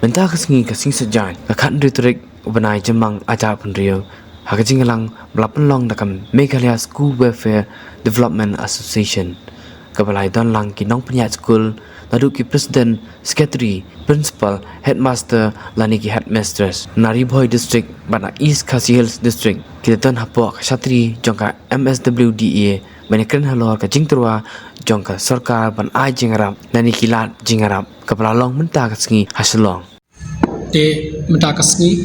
Mentah kesengi kesing sejan, kekat retorik benai jemang ajar penrio, hakajing lang belapan long dakam Meghalaya School Welfare Development Association. Kepala don lang kinong penyat school, nadu ki presiden, secretary, principal, headmaster, lani ki headmistress. Naribhoi district, bana East Khasi Hills district, kita don hapok Shatri jongka MSWDA, banyakan halor ka jingterwa jongka sarkar ban ai jingarap, lani kilat jingarap. Kepala long mentah kesengi hasilong. Te mentakasni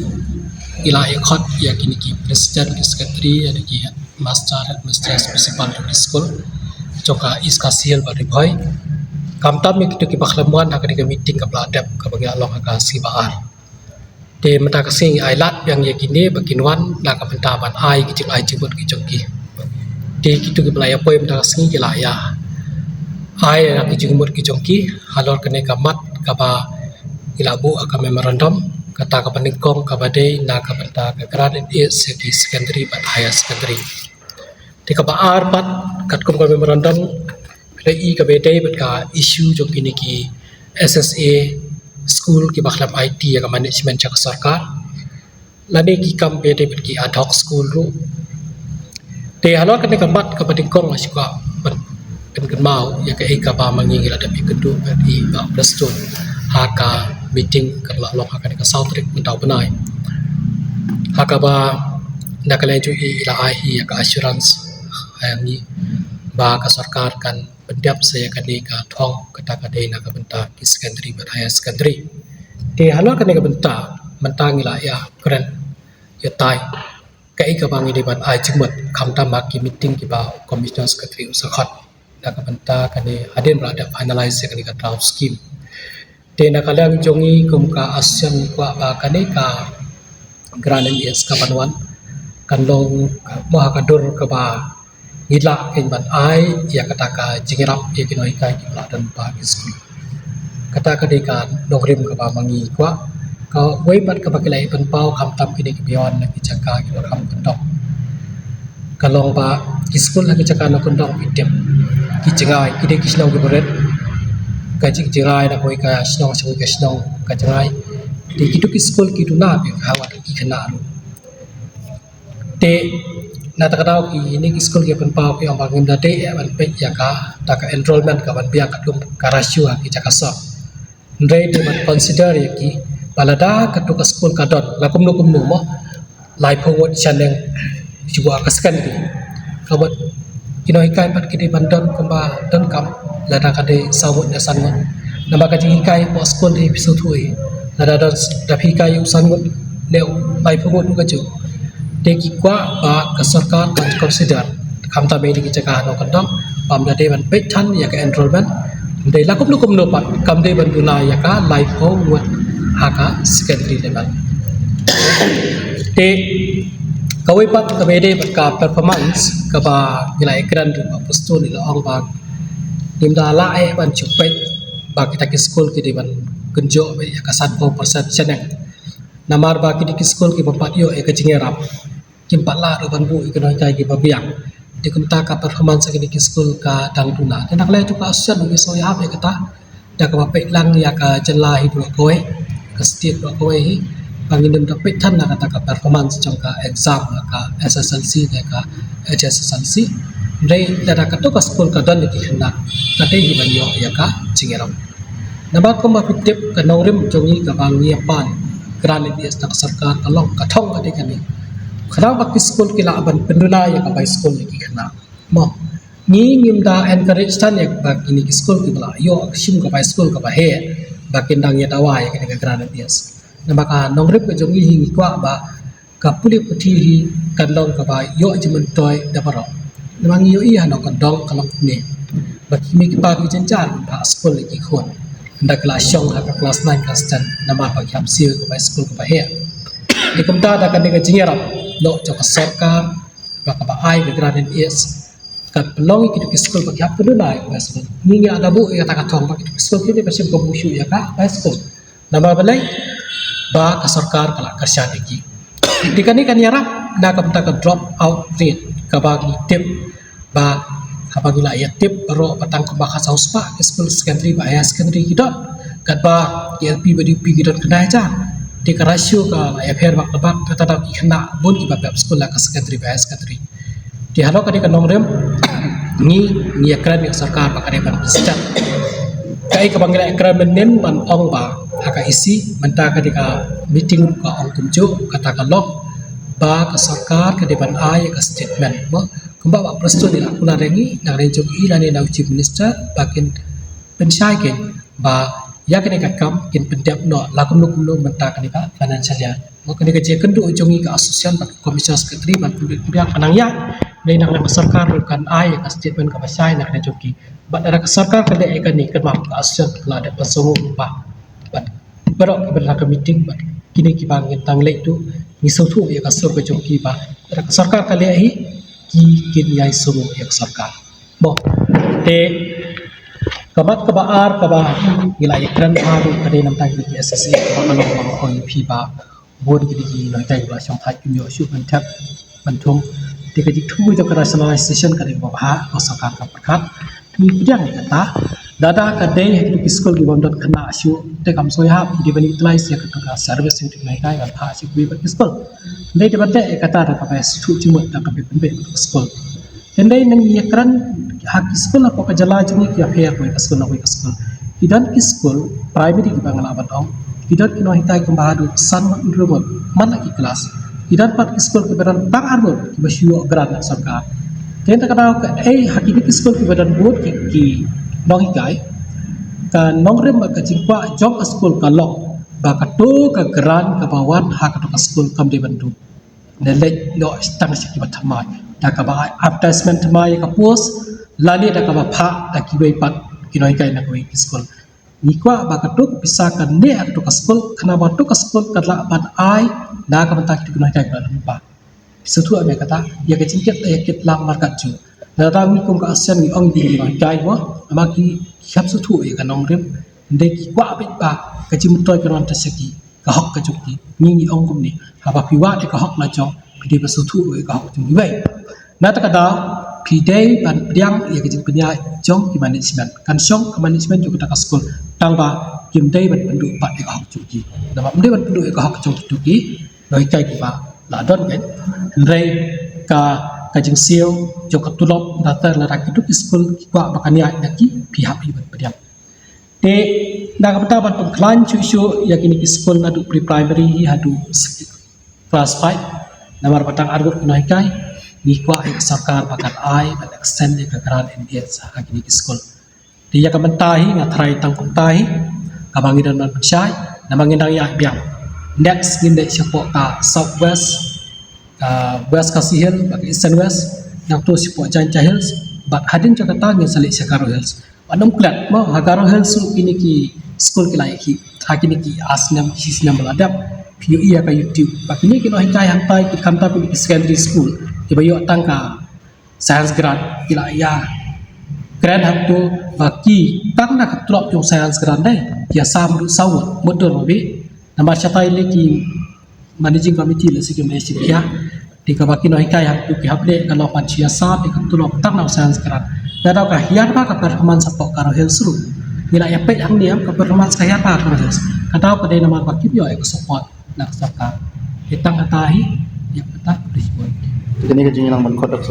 ila ekot ya kini ki presiden ki sekretari ya ki master headmistress principal di school joka iskasil bari boy kamtam mi ki baklamuan hak di meeting ka bladap ka bagi along ka si baar te mentakasni ailat yang ya kini baginwan na ka pentaban ai ki ai jibut ki jongki te kitu ki belaya boy mentakasni ila ya ai na ki jibut ki jongki halor kene kamat ka ba ilabu akan memorandum kata ke peningkong ke badai na ke benda ke graded is di secondary but higher secondary di ke baar pat kat kum ke memorandum PDI ke badai but ke isu jong kini ki SSA school ki baklam IT ya ke management cak sarkar lani ki kam badai but ki ad hoc school ru de halor kan ke mat ke peningkong asyika kan mau ya ke ika ba mangi la dapi kedu i ba prestun haka meeting kerla long haka ka Southrick mentau benai haka ba nak laju ila ai ya ka assurance yang ni ba ka sarkar kan pendiap saya kan ni ka thong kata ka dei nak benta ki secondary but higher secondary te halor kan ka benta mentang ila ya keren ya tai ka ika bangi di ban ai jimut kamta ma ki meeting ki ba commissioner secretary usakhat nak benta kan ni adin berada finalize kan ka draft scheme te nakalang jongi kumka asyan kwa ba kaneka granen yes kapanwan kanlong moha kadur ka ba ngila ken ban ai ya kata ka jingirap ya kinoi kai ki dan ba school kata ka deka nogrim ka ba mangi kwa ka wei pat ka ba kilai pan pau kam tam ki ki bion na ki chaka ki ram kondok kalong ba school na ki chaka na kondok item ki jingai ki de ki snau ki boret kaji jirai na koi ka snong soi ka snong ka jirai di kitu ki school ki tu na ke hawa ki khana ru te na ta kadau ki ini ki school ki pen pau ki ang bangim da te ban pe ya ka ta ka enrollment ka ban biak ka dum ka ratio ki jaka so ndai de ban consider ya ki balada ka tu ka school ka dot la kum no mo lai phowot chaneng jiwa ka secondary ka bot kinoi kai pat ki de ban don ko ba don kam lada kade sawut na sangot nama kaji kai po school di pisu thui lada don tapi kai sangot leu bai phungut nu kaju de ki kwa ba ka sarkar kan consider kam ta be di jaka no kandam pam da de ban pe than ya ka enrollment de la kum no pat kam de ban buna ya ka lai phungut ha ka secondary level de kawai pat ka be de ka performance ka ba nilai ekran du ba posto ni la ong ba nimda la ai ban chupet ba kita ki school ki di ban kunjo be ka 4% chaneng namar ba ki di school ki bapat yo e ka jingerap kim pat la ro ban bu ki noi kai ki ba biang di kumta ka performance ki di school ka dang tuna nak le tu ka asan ni so ya be kata da ka pe lang ya ka jenla hi bro koe ka state bro koe hi bangin da pe than na kata ka performance trong ka exam ka SSLC ka HSLC Dai dada kato ka school ka dan di handa kate hi banyo ya ka jingeram nabat ko mapitip ka naurim jongi ka bangi pan gran di stak sarkar kalong ka thong ka dekani khana ba school kila aban penduna ya ka bai school ki khana mo ni ngimda encourage tan ya ba kini school ki bala yo sim ka bai school ka ba he ba kindang ya dawa ya ka gran di nabaka naurim ka jongi hi kwa ba ka puli puthi hi kanlong ka ba yo jimen toy da baro namang iyo iya no kandong kalong ni bagi mi ki pagi janjar ba school ki khon nda kelas syong ha ka kelas 9 kelas 10 nama ba ki hamsil ko ba school ko ba he di kumta da kan ga jingerap no cho ka sarkar ba ka ba ai ga graden is ka pelong ki school ba ki hap tu na ba school ni ya ada bu ya ta ka thong ba ki school ki ba sim ko bu shu ya ka ba school nama ba lai ba ka sarkar kala karsya ki di kan yarap na ka drop out rate ka ba ki tip ba apabila ia tip baru patang ke bahasa uspa ke sekolah secondary ba higher secondary kita kat ba LP badi pi kita kena aja di ka rasio ka ya pher bak bak kata dak kena bun ki bab sekolah ka secondary ba higher secondary di halo ka di ka nomrem ni akran yang sarkar ba kare ban biscat kai ka bangla akran menen ban ong ba haka isi menta ka di ka meeting ka ong kumjo kata ka lok ba ka sarkar ka di ban ai ka statement mo kembak bak presto di lakuna rengi nak renjok ilani nak chief minister bakin pensyai ken ba ya kene ka kam ken pendap no lakum no menta kene ka financial ya mo kene ka je kendu ujongi ka asosian ba komisioner sekretari ban pihak panang ya nei nak sarkar kan ai ka statement ka pasai nak renjok ki ba dara ka sarkar ka de kan ni kan ma ka asosian la de pasongo ba ba berok ka ka meeting ba kini ki bangin tang le tu ni sautu ya ka sor ka joki ba dara ka sarkar ka le hi ki kin yai sumu yak sarkar bo te kamat ka baar ka ba gila ikran haru kade nam tang ki SSA ka ba long ko phi ba bon ki di noi tai ba song thai kim yo shu ban thap ban thum te ka ji thu jo ka rationalization ka de ba ha ko sarkar ka prakhat ni pidang ni kata dada ka de hek ki school ki bondot khana shu te kam soi ha di bani tlai se ka service ni nai kai ga tha si bi ba school dei de bate kata da ka pas thu chi mot da ka be be school tendai nang yakran hak school apa ka jala jini ki affair ko school na ko school idan ki school primary ki bangala batong idan ki no hitai ko bahadu san robot man ki kelas idan pat ki school ki beran bang arbo ki basyu agran sarkar tenda ka ka hakiki ki school ki beran board ki no hitai ka nongrem ka jingwa jong school ka lok ba ka to ka gran ka bawan ha ka to ka school kam de bandu ne le no stang sikki bathamai da ka ba advertisement mai ka post lani da ka ba pha da ki bai pat ki noi kai na koi school ni kwa ba ka to pisa ka ne ak to ka school khana ba to ka school ka la ban ai na ka ban ta ki noi kai ba setu ame kata ya ke cingket ya ke lam markat ju na ta mi kum ka asen ni ong di noi kai wa ama ki khap setu ya ka nongrem de ki kwa be ba ka chim toy ka ron ta seki ka hok ka chukki ni ong kum ni ha ba pi wa de ka hok la chong pi de ba su thu ka hok chung bai na ta ka da pi de ban priang ya ke jing pnya chong ki management kan song ka management ju ka school tang ba kim de ban pendu pa de ka hok chukki da ba de ban pendu ka hok chung chukki noi kai ki ba la don kan rei ka jing siu jo ka tulop da ta la ra ki tu school ki kwa ba kan ya da ki pi ha pi ban priang te na kapta ban pengklan cu ya kini ki school na du pre primary hadu class 5 namar patang argut kunai kai ni kwa ek sarkar bakat ai ban extend ke gran NDS ha kini ki school dia ka mentahi ngathrai tang kumtai ka bangi dan ban chai na bangi dang ya biang next nginde sipo ka southwest west kasihil bagi eastern west yang tu sipo Janca Hills bat hadin Jakarta ngi salik Sakaro Hills anum klat mo Hagaro Hills kini ki school ki lai ki kini ki asnam hisnam meladap PUE ya ka YouTube bakini ki no hikai hantai ki kanta pi secondary school ki bayo tangka science grad ila ya grad hakto baki tang na katrop yung science grad dai ya sam saw motor bi nambar chatai le ki managing committee le si ki mesi ya di ka baki no hikai hakto ki hable kalau panchia sa di katrop tang na science grad dan ka hiar ba ka performance sapok karo Hills ru ila ya pe ang niam ka performance ka hiar ba karo Hills kata pa dai namar baki yo ek support nak sarkar hitang atahi ya petak disebut Jadi ni kerja yang man kodok